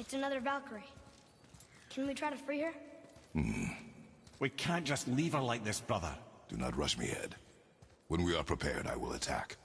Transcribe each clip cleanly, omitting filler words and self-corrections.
It's another Valkyrie. Can we try to free her? We can't just leave her like this, brother. Do not rush me, Ed. When we are prepared, I will attack.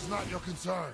Not your concern.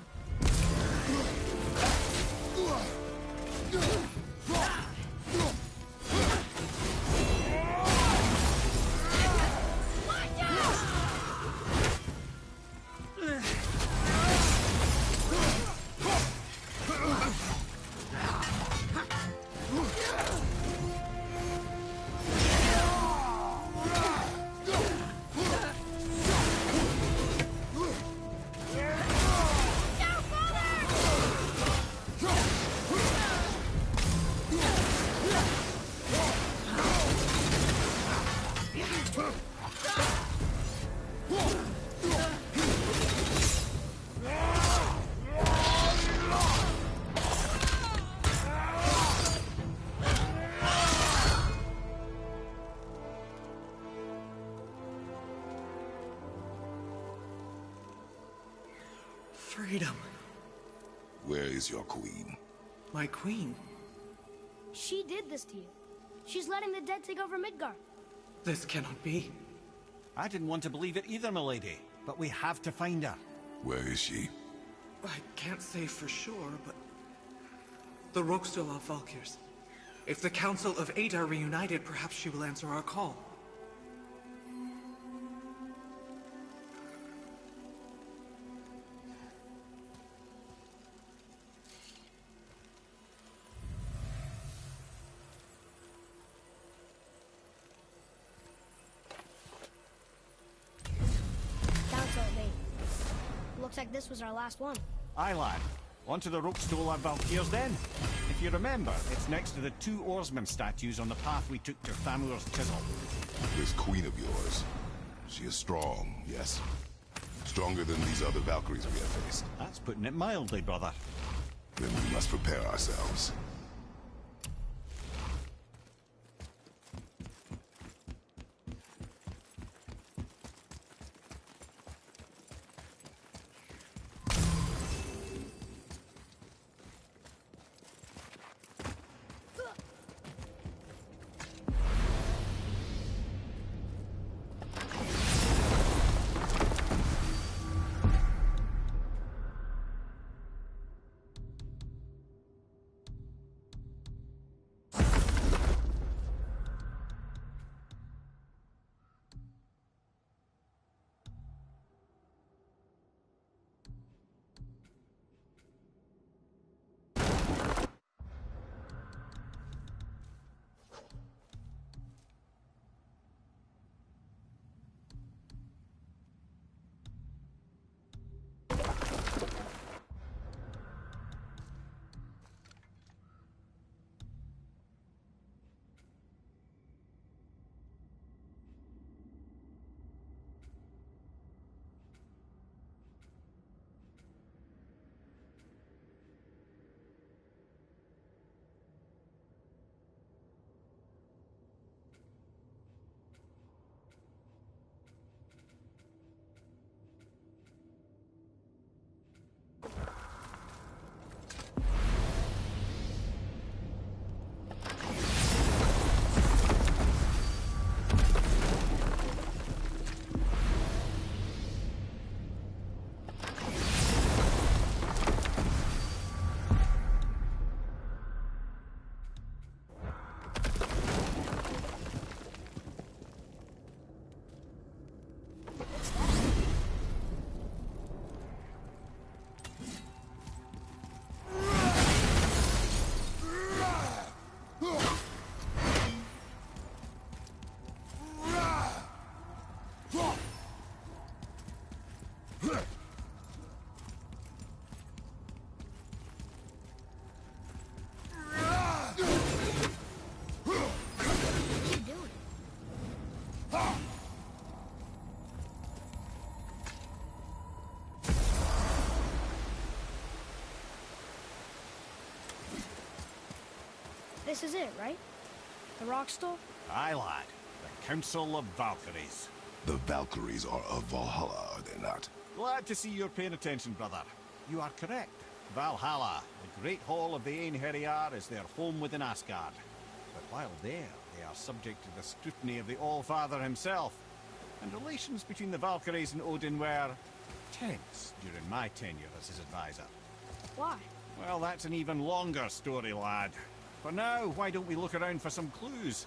Freedom. Where is your queen? My queen? She did this to you. She's letting the dead take over Midgard. This cannot be. I didn't want to believe it either, milady. But we have to find her. Where is she? I can't say for sure, but... the Rokstol are Valkyrs. If the Council of Eight are reunited, perhaps she will answer our call. Council of Eight. Looks like this was our last one. Aye, lad. On to the Rokstol Valkyrs then. If you remember, it's next to the two oarsmen statues on the path we took to Thamur's chisel. This queen of yours. She is strong, yes? Stronger than these other Valkyries we have faced. That's putting it mildly, brother. Then we must prepare ourselves. This is it, right? The rock store? Aye, lad. The Council of Valkyries. The Valkyries are of Valhalla, are they not? Glad to see you're paying attention, brother. You are correct. Valhalla, the great hall of the Einherjar, is their home within Asgard. But while there, they are subject to the scrutiny of the All-Father himself. And relations between the Valkyries and Odin were tense during my tenure as his advisor. Why? Well, that's an even longer story, lad. For now, why don't we look around for some clues?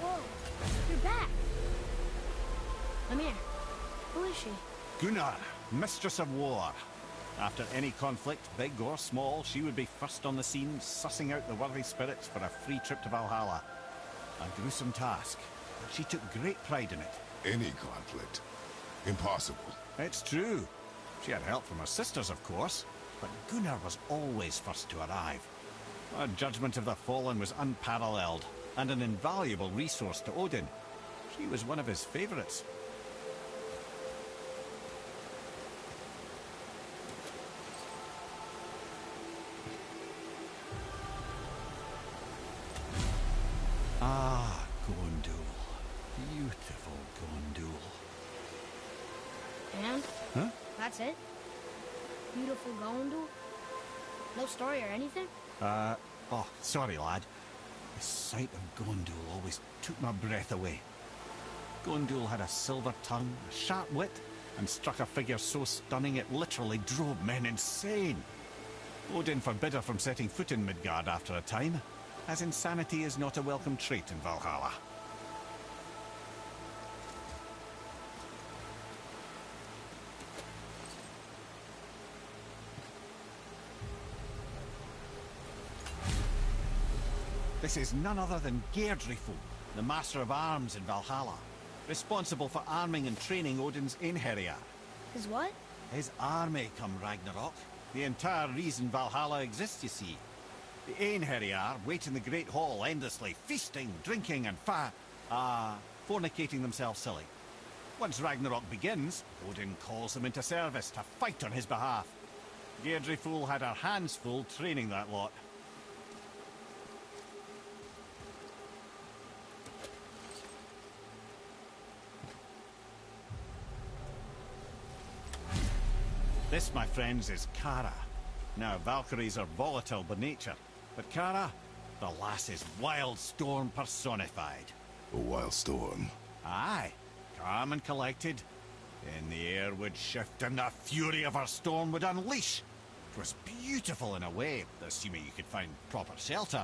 Whoa, you're back. Come here. Who is she? Gunnar, Mistress of War. After any conflict, big or small, she would be first on the scene, sussing out the worthy spirits for a free trip to Valhalla. A gruesome task, but she took great pride in it. Any conflict. Impossible. It's true. She had help from her sisters, of course, but Gunnar was always first to arrive. Her judgment of the fallen was unparalleled, and an invaluable resource to Odin. She was one of his favorites. Ah, Gondul. Beautiful Gondul. And? Huh? That's it? Beautiful Gondul? No story or anything? Oh, sorry, lad. The sight of Gondul always took my breath away. Gondul had a silver tongue, a sharp wit, and struck a figure so stunning it literally drove men insane. Odin forbid her from setting foot in Midgard after a time, as insanity is not a welcome trait in Valhalla. This is none other than Geirdriful, the Master of Arms in Valhalla, responsible for arming and training Odin's Einherjar. His what? His army come Ragnarok. The entire reason Valhalla exists, you see. The Einherjar wait in the Great Hall endlessly, feasting, drinking, and fornicating themselves silly. Once Ragnarok begins, Odin calls them into service to fight on his behalf. Geirdriful had her hands full training that lot. This, my friends, is Kara. Now, Valkyries are volatile by nature, but Kara, the lass is wild storm personified. A wild storm. Aye, calm and collected. Then the air would shift and the fury of her storm would unleash. It was beautiful in a way, assuming you could find proper shelter.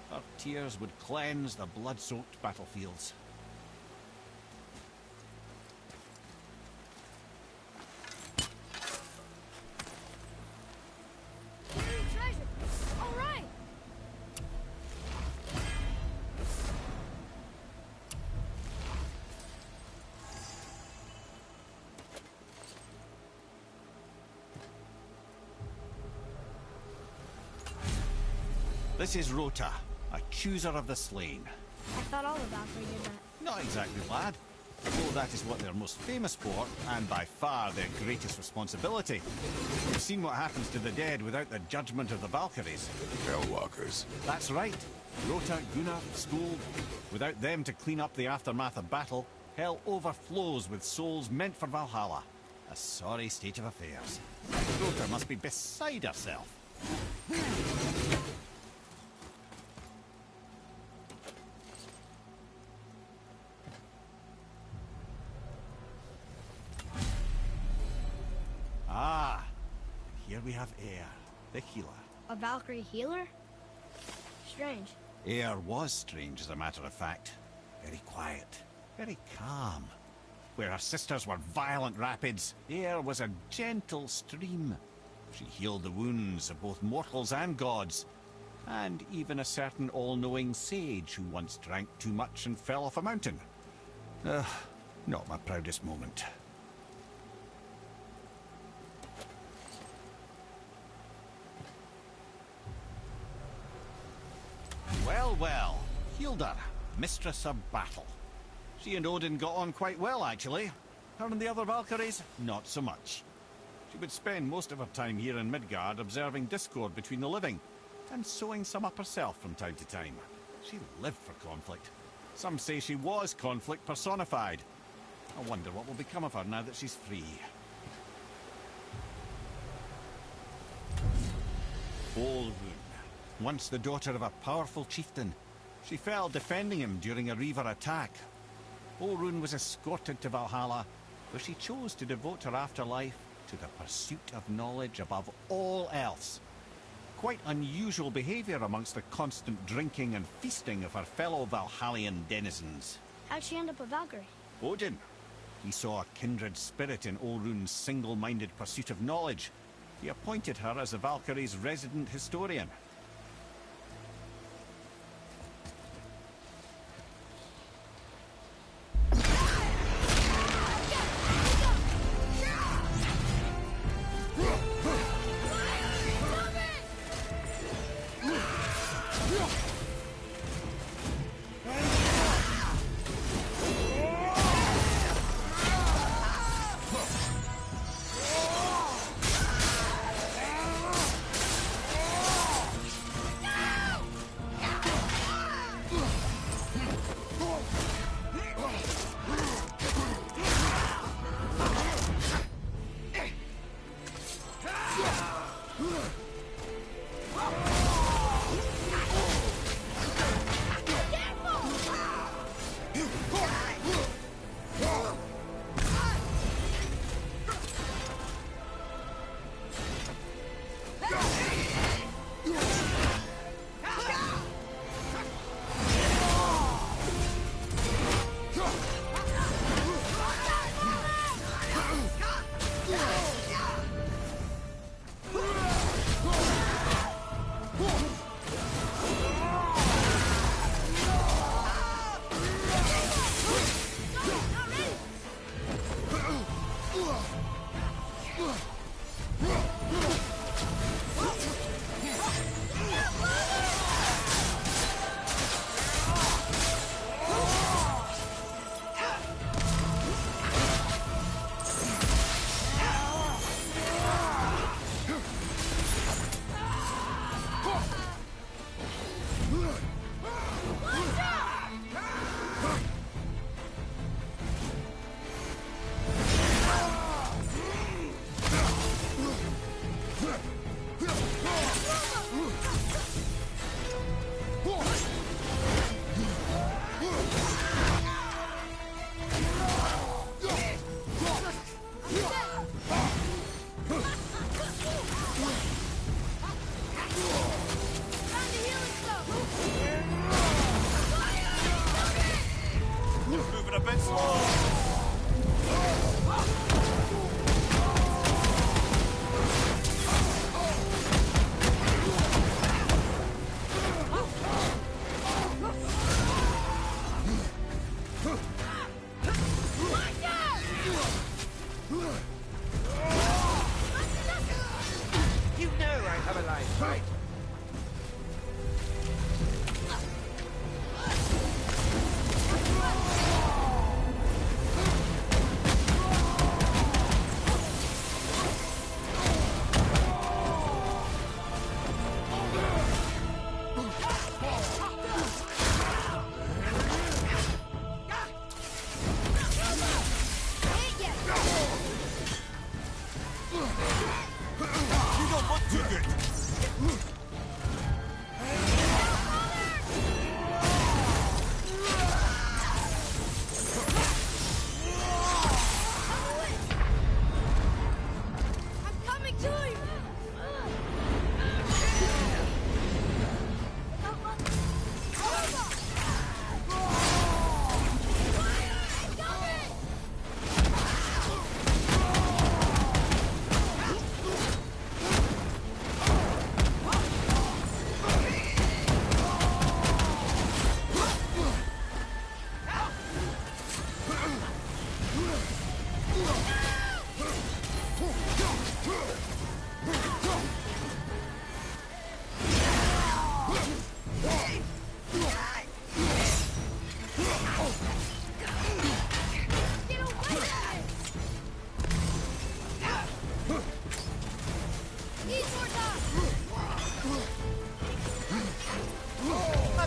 Her tears would cleanse the blood-soaked battlefields. Buried treasure! All right! This is Rota, a chooser of the slain. I thought all the Valkyrie did that. Not exactly, lad. Although that is what they're most famous for, and by far their greatest responsibility. You've seen what happens to the dead without the judgment of the Valkyries. Hellwalkers. That's right. Rota, Gunnar, Skuld. Without them to clean up the aftermath of battle, hell overflows with souls meant for Valhalla. A sorry state of affairs. Rota must be beside herself. Ah, here we have Air, the healer. A Valkyrie healer? Strange. Air was strange, as a matter of fact. Very quiet, very calm. Where her sisters were violent rapids, Air was a gentle stream. She healed the wounds of both mortals and gods, and even a certain all-knowing sage who once drank too much and fell off a mountain. Not my proudest moment. Well, well, Hilda, Mistress of Battle. She and Odin got on quite well, actually. Her and the other Valkyries, not so much. She would spend most of her time here in Midgard observing discord between the living, and sewing some up herself from time to time. She lived for conflict. Some say she was conflict personified. I wonder what will become of her now that she's free. Olrun, once the daughter of a powerful chieftain. She fell defending him during a Reaver attack. Olrun was escorted to Valhalla, where she chose to devote her afterlife to the pursuit of knowledge above all else. Quite unusual behaviour amongst the constant drinking and feasting of her fellow Valhallian denizens. How'd she end up a Valkyrie? Odin. He saw a kindred spirit in Olrun's single-minded pursuit of knowledge. He appointed her as the Valkyrie's resident historian.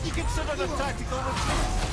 Have you considered a tactical retreat?